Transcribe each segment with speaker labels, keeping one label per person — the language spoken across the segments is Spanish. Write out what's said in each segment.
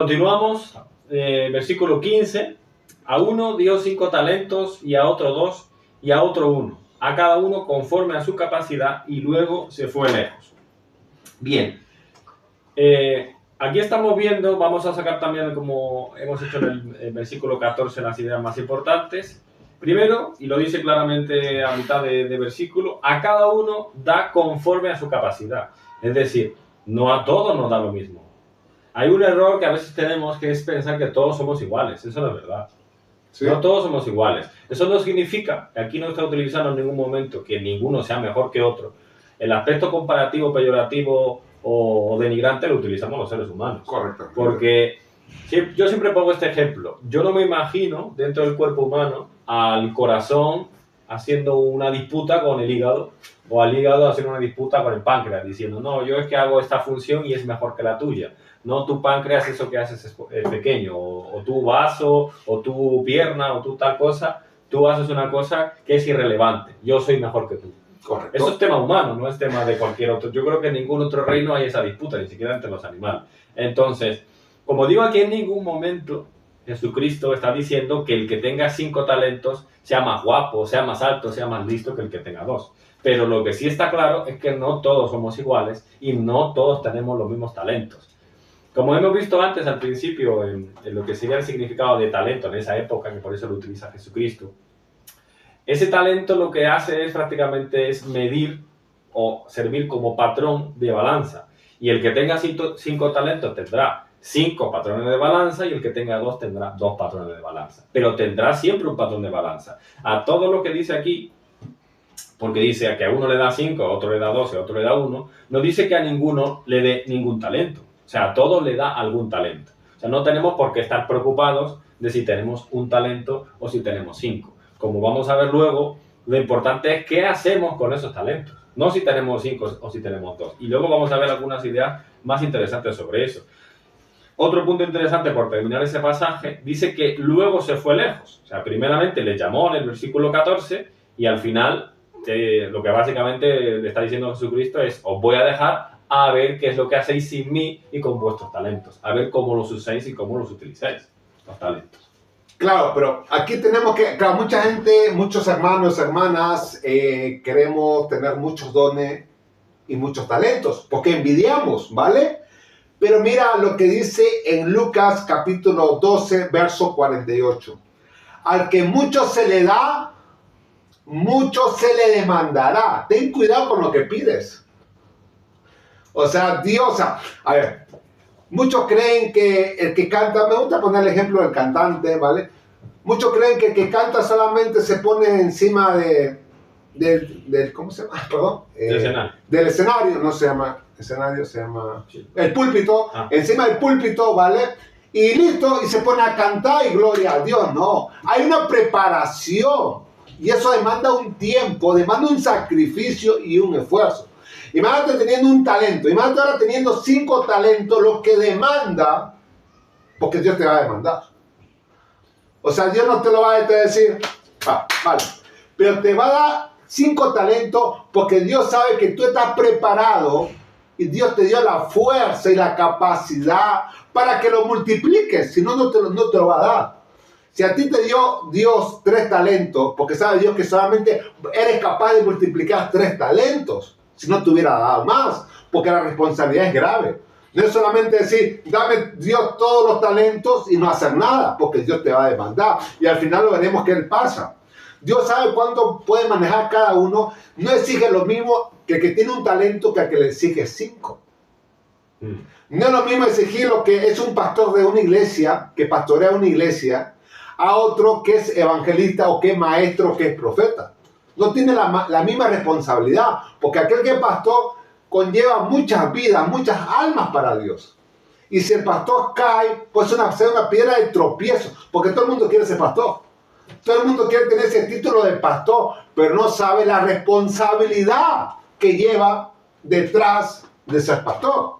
Speaker 1: Continuamos, versículo 15. A uno dio 5 talentos, y a otro 2, y a otro 1. A cada uno conforme a su capacidad, y luego se fue lejos. Bien. Aquí estamos viendo, vamos a sacar también, como hemos hecho en el versículo 14, las ideas más importantes. Primero, y lo dice claramente a mitad de versículo, a cada uno da conforme a su capacidad. Es decir, no a todos nos da lo mismo. Hay un error que a veces tenemos, que es pensar que todos somos iguales. Eso no es verdad. ¿Sí? No todos somos iguales. Eso no significa, que aquí no está utilizando en ningún momento que ninguno sea mejor que otro. El aspecto comparativo, peyorativo o denigrante lo utilizamos los seres humanos.
Speaker 2: Correcto.
Speaker 1: Porque yo siempre pongo este ejemplo. Yo no me imagino dentro del cuerpo humano al corazón haciendo una disputa con el hígado, o al hígado haciendo una disputa con el páncreas, diciendo, no, yo es que hago esta función y es mejor que la tuya. No, tu páncreas, eso que haces es pequeño, o tu vaso, o tu pierna, o tu tal cosa, tú haces una cosa que es irrelevante. Yo soy mejor que tú.
Speaker 2: Correcto.
Speaker 1: Eso es tema humano, no es tema de cualquier otro. Yo creo que en ningún otro reino hay esa disputa, ni siquiera entre los animales. Entonces, como digo, aquí en ningún momento Jesucristo está diciendo que el que tenga 5 talentos sea más guapo, sea más alto, sea más listo que el que tenga 2. Pero lo que sí está claro es que no todos somos iguales y no todos tenemos los mismos talentos. Como hemos visto antes al principio en lo que sería el significado de talento en esa época, que por eso lo utiliza Jesucristo, ese talento lo que hace es prácticamente es medir o servir como patrón de balanza. Y el que tenga 5 talentos tendrá 5 patrones de balanza, y el que tenga 2 tendrá 2 patrones de balanza. Pero tendrá siempre un patrón de balanza. A todo lo que dice aquí, porque dice que a uno le da 5, a otro le da 2 y a otro le da 1, no dice que a ninguno le dé ningún talento. O sea, a todos le da algún talento. O sea, no tenemos por qué estar preocupados de si tenemos un talento o si tenemos 5. Como vamos a ver luego, lo importante es qué hacemos con esos talentos. No si tenemos 5 o si tenemos 2. Y luego vamos a ver algunas ideas más interesantes sobre eso. Otro punto interesante, por terminar ese pasaje, dice que luego se fue lejos. O sea, primeramente le llamó en el versículo 14 y al final lo que básicamente le está diciendo Jesucristo es: os voy a dejar a ver qué es lo que hacéis sin mí y con vuestros talentos. A ver cómo los usáis y cómo los utilizáis, los talentos.
Speaker 2: Claro, pero aquí tenemos que, claro, mucha gente, muchos hermanos, hermanas, queremos tener muchos dones y muchos talentos, porque envidiamos, ¿vale? Pero mira lo que dice en Lucas capítulo 12, verso 48. Al que mucho se le da, mucho se le demandará. Ten cuidado con lo que pides. O sea, Dios, a ver, muchos creen que el que canta, me gusta poner el ejemplo del cantante, ¿vale? Muchos creen que el que canta solamente se pone encima del ¿cómo se llama? Perdón. Del escenario, no se llama escenario, se llama el púlpito, encima del púlpito, ¿vale? Y listo, y se pone a cantar y gloria a Dios. No, hay una preparación y eso demanda un tiempo, demanda un sacrificio y un esfuerzo. Imagínate teniendo un talento, imagínate ahora teniendo 5 talentos, lo que demanda, porque Dios te va a demandar. O sea, Dios no te lo va a decir, vale, pero te va a dar 5 talentos porque Dios sabe que tú estás preparado y Dios te dio la fuerza y la capacidad para que lo multipliques, si no, no te lo va a dar. Si a ti te dio Dios 3 talentos, porque sabe Dios que solamente eres capaz de multiplicar 3 talentos, si no te hubiera dado más, porque la responsabilidad es grave. No es solamente decir, dame Dios todos los talentos y no hacer nada, porque Dios te va a demandar. Y al final lo veremos que Él pasa. Dios sabe cuánto puede manejar cada uno. No exige lo mismo que el que tiene un talento que el que le exige 5. No es lo mismo exigir lo que es un pastor de una iglesia, que pastorea una iglesia, a otro que es evangelista o que es maestro o que es profeta. No tiene la misma responsabilidad, porque aquel que es pastor conlleva muchas vidas, muchas almas para Dios. Y si el pastor cae, pues ser una piedra de tropiezo, porque todo el mundo quiere ser pastor. Todo el mundo quiere tener ese título de pastor, pero no sabe la responsabilidad que lleva detrás de ser pastor.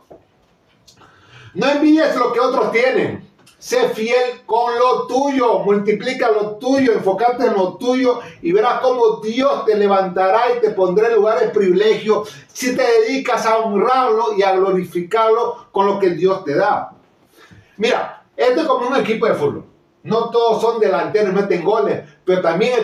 Speaker 2: No envidies lo que otros tienen. Sé fiel con lo tuyo, multiplica lo tuyo, enfócate en lo tuyo y verás cómo Dios te levantará y te pondrá en lugar de privilegio si te dedicas a honrarlo y a glorificarlo con lo que Dios te da. Mira, esto es como un equipo de fútbol. No todos son delanteros y meten goles, pero también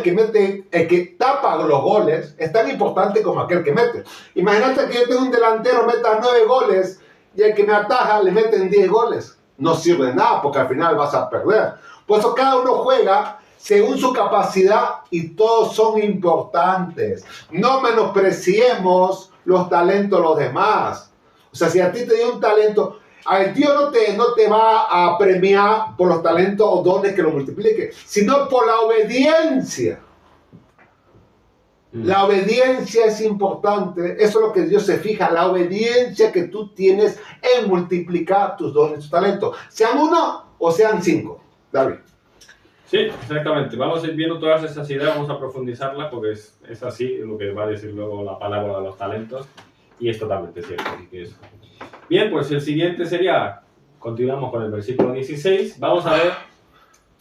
Speaker 2: el que tapa los goles es tan importante como aquel que mete. Imagínate que yo tengo un delantero, meta 9 goles y el que me ataja le meten 10 goles. No sirve de nada porque al final vas a perder. Por eso cada uno juega según su capacidad y todos son importantes. No menospreciemos los talentos de los demás. O sea, si a ti te dio un talento, el Dios no te va a premiar por los talentos o dones que lo multiplique, sino por la obediencia. La obediencia es importante. Eso es lo que Dios se fija, la obediencia que tú tienes en multiplicar tus dones, tus talentos. Sean 1 o sean 5. David.
Speaker 1: Sí, exactamente. Vamos a ir viendo todas esas ideas, vamos a profundizarlas porque es así lo que va a decir luego la palabra de los talentos y es totalmente cierto. Así que eso. Bien, pues el siguiente sería, continuamos con el versículo 16, vamos a ver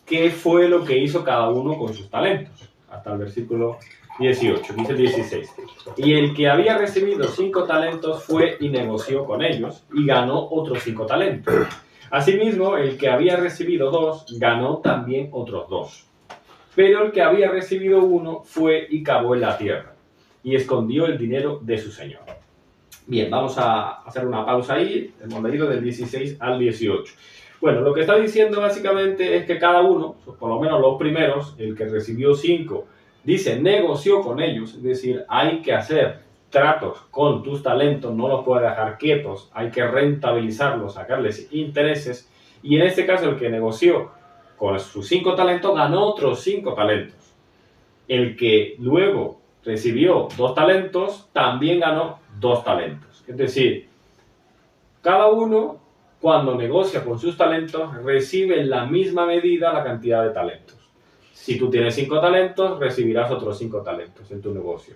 Speaker 1: qué fue lo que hizo cada uno con sus talentos, hasta el versículo 18, dice el 16. Y el que había recibido 5 talentos fue y negoció con ellos y ganó otros 5 talentos. Asimismo, el que había recibido 2 ganó también otros 2. Pero el que había recibido 1 fue y cavó en la tierra y escondió el dinero de su señor. Bien, vamos a hacer una pausa ahí, hemos leído del 16 al 18. Bueno, lo que está diciendo básicamente es que cada uno, por lo menos los primeros, el que recibió 5, dice, negoció con ellos, es decir, hay que hacer tratos con tus talentos, no los puedes dejar quietos, hay que rentabilizarlos, sacarles intereses, y en este caso el que negoció con sus 5 talentos ganó otros 5 talentos. El que luego recibió 2 talentos también ganó 2 talentos. Es decir, cada uno cuando negocia con sus talentos recibe en la misma medida la cantidad de talentos. Si tú tienes 5 talentos, recibirás otros 5 talentos en tu negocio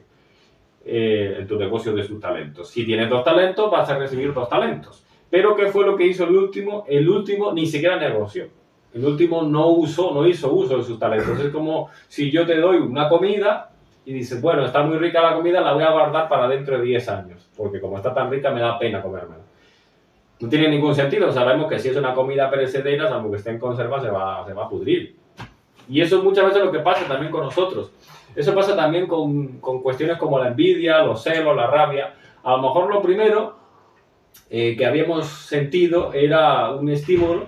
Speaker 1: de sus talentos. Si tienes 2 talentos, vas a recibir 2 talentos. Pero ¿qué fue lo que hizo el último? El último ni siquiera negoció. El último no hizo uso de sus talentos. Es como si yo te doy una comida y dices, bueno, está muy rica la comida, la voy a guardar para dentro de 10 años, porque como está tan rica me da pena comérmela. No tiene ningún sentido. Sabemos que si es una comida perecedera, salvo que esté en conserva, se va a pudrir. Y eso es muchas veces lo que pasa también con nosotros. Eso pasa también con cuestiones como la envidia, los celos, la rabia. A lo mejor lo primero que habíamos sentido era un estímulo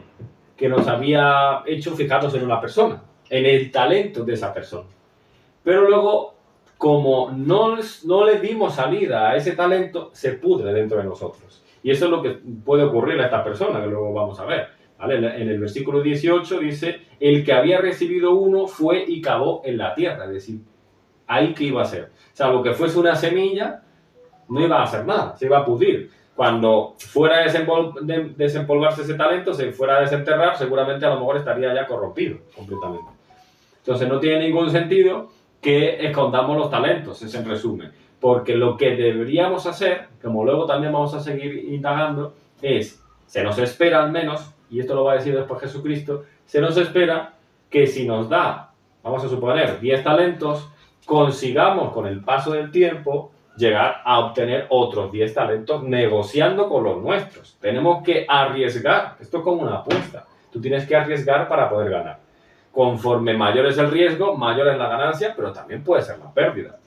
Speaker 1: que nos había hecho fijarnos en una persona, en el talento de esa persona. Pero luego, como no le dimos salida a ese talento, se pudre dentro de nosotros. Y eso es lo que puede ocurrir a esta persona, que luego vamos a ver. ¿Vale? En el versículo 18 dice, el que había recibido 1 fue y cavó en la tierra. Es decir, ahí que iba a ser. Salvo que fuese una semilla, no iba a hacer nada, se iba a pudrir. Cuando fuera a desempolvarse ese talento, se fuera a desenterrar, seguramente a lo mejor estaría ya corrompido completamente. Entonces no tiene ningún sentido que escondamos los talentos, es en resumen. Porque lo que deberíamos hacer, como luego también vamos a seguir indagando, es, se nos espera al menos, y esto lo va a decir después Jesucristo, se nos espera que si nos da, vamos a suponer, 10 talentos, consigamos con el paso del tiempo llegar a obtener otros 10 talentos negociando con los nuestros. Tenemos que arriesgar, esto es como una apuesta, tú tienes que arriesgar para poder ganar. Conforme mayor es el riesgo, mayor es la ganancia, pero también puede ser la pérdida.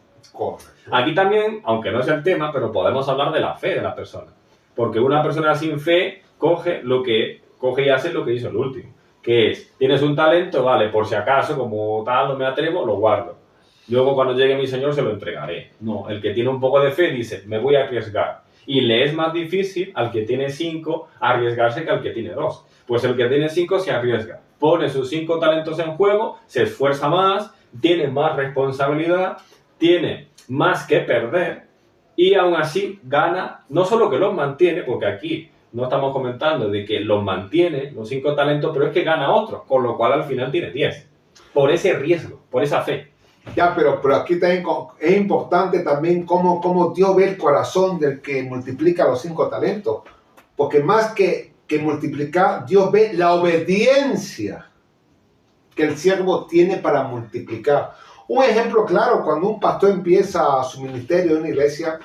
Speaker 1: Aquí también, aunque no es el tema, pero podemos hablar de la fe de la persona. Porque una persona sin fe coge y hace lo que hizo el último. Que es, tienes un talento, vale, por si acaso, como tal, no me atrevo, lo guardo. Luego cuando llegue mi Señor se lo entregaré. No, el que tiene un poco de fe dice, me voy a arriesgar. Y le es más difícil al que tiene 5 arriesgarse que al que tiene 2. Pues el que tiene 5 se arriesga. Pone sus 5 talentos en juego, se esfuerza más, tiene más responsabilidad, tiene más que perder y aún así gana, no solo que los mantiene, porque aquí no estamos comentando de que los mantiene, los 5 talentos, pero es que gana otro, con lo cual al final tiene 10. Por ese riesgo, por esa fe.
Speaker 2: Ya, pero aquí también es importante también cómo Dios ve el corazón del que multiplica los 5 talentos. Porque más que multiplicar, Dios ve la obediencia que el siervo tiene para multiplicar. Un ejemplo claro, cuando un pastor empieza su ministerio en una iglesia,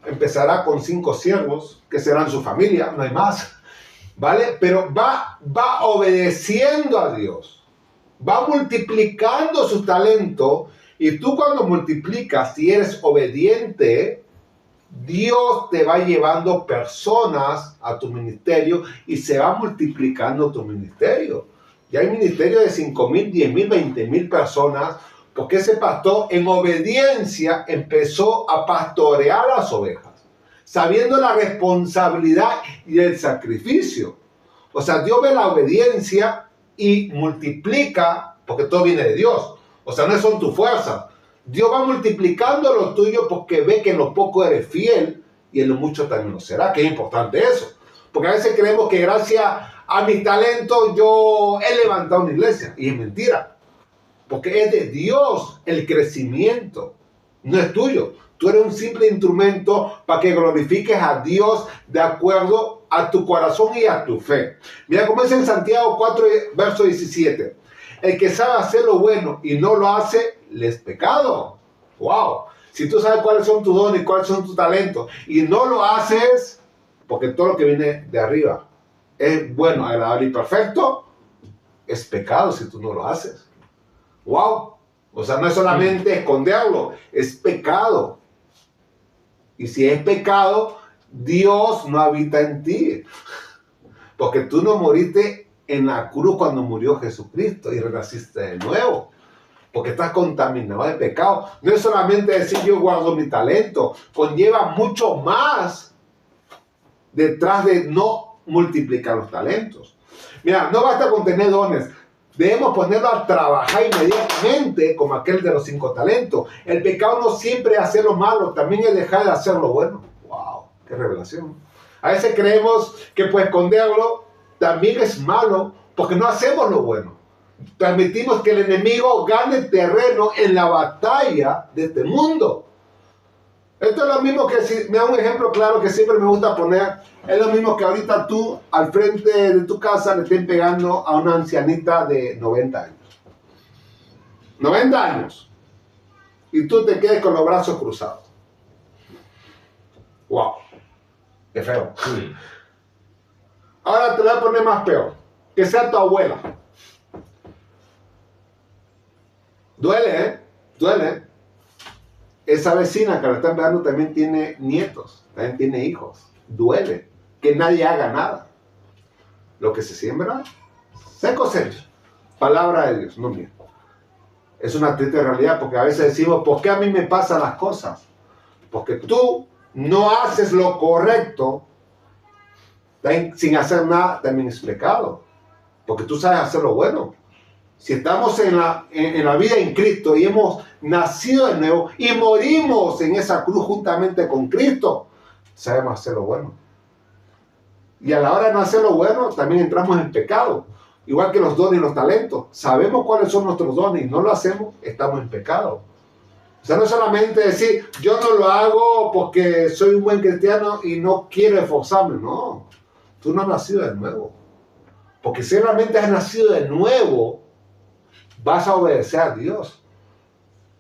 Speaker 2: empezará con 5 siervos, que serán su familia, no hay más. ¿vale? Pero va obedeciendo a Dios, va multiplicando su talento, y tú cuando multiplicas y eres obediente, Dios te va llevando personas a tu ministerio y se va multiplicando tu ministerio. Ya hay ministerio de 5,000, 10,000, 20,000 personas, porque ese pastor en obediencia empezó a pastorear las ovejas, sabiendo la responsabilidad y el sacrificio. O sea, Dios ve la obediencia y multiplica, porque todo viene de Dios. O sea, no son tus fuerzas. Dios va multiplicando lo tuyo porque ve que en lo poco eres fiel y en lo mucho también lo será. Que es importante eso. Porque a veces creemos que gracias a mis talentos yo he levantado una iglesia. Y es mentira. Porque es de Dios el crecimiento. No es tuyo. Tú eres un simple instrumento para que glorifiques a Dios de acuerdo a tu corazón y a tu fe. Mira cómo dice en Santiago 4, verso 17. El que sabe hacer lo bueno y no lo hace, le es pecado. ¡Wow! Si tú sabes cuáles son tus dones y cuáles son tus talentos y no lo haces, porque todo lo que viene de arriba es bueno, agradable y perfecto, es pecado si tú no lo haces. ¡Wow! O sea, no es solamente esconderlo, es pecado. Y si es pecado, Dios no habita en ti. Porque tú no moriste en la cruz cuando murió Jesucristo y renaciste de nuevo. Porque estás contaminado de pecado. No es solamente decir yo guardo mi talento. Conlleva mucho más detrás de no multiplicar los talentos. Mira, no basta con tener dones. Debemos ponerlo a trabajar inmediatamente como aquel de los 5 talentos. El pecado no siempre es hacer lo malo, también es dejar de hacer lo bueno. ¡Wow! ¡Qué revelación! A veces creemos que por esconderlo también es malo porque no hacemos lo bueno. Permitimos que el enemigo gane terreno en la batalla de este mundo. Esto es lo mismo que, si me da un ejemplo claro que siempre me gusta poner, es lo mismo que ahorita tú al frente de tu casa le estén pegando a una ancianita de 90 años. 90 años. Y tú te quedes con los brazos cruzados. ¡Wow! ¡Qué feo!
Speaker 1: Sí.
Speaker 2: Ahora te voy a poner más peor. Que sea tu abuela. Duele, ¿eh? Duele. Esa vecina que la están pegando también tiene nietos, también tiene hijos. Duele que nadie haga nada. Lo que se siembra, se cosecha. Palabra de Dios, no mía. Es una triste realidad porque a veces decimos, ¿por qué a mí me pasan las cosas? Porque tú no haces lo correcto sin hacer nada, también es pecado. Porque tú sabes hacer lo bueno. Si estamos en la vida en Cristo y hemos nacido de nuevo y morimos en esa cruz juntamente con Cristo, sabemos hacer lo bueno. Y a la hora de no hacer lo bueno, también entramos en pecado. Igual que los dones y los talentos. Sabemos cuáles son nuestros dones y no lo hacemos, estamos en pecado. O sea, no es solamente decir, yo no lo hago porque soy un buen cristiano y no quiero esforzarme. No, tú no has nacido de nuevo. Porque si realmente has nacido de nuevo, vas a obedecer a Dios.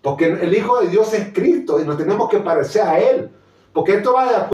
Speaker 2: Porque el Hijo de Dios es Cristo y nos tenemos que parecer a Él. Porque esto va de acuerdo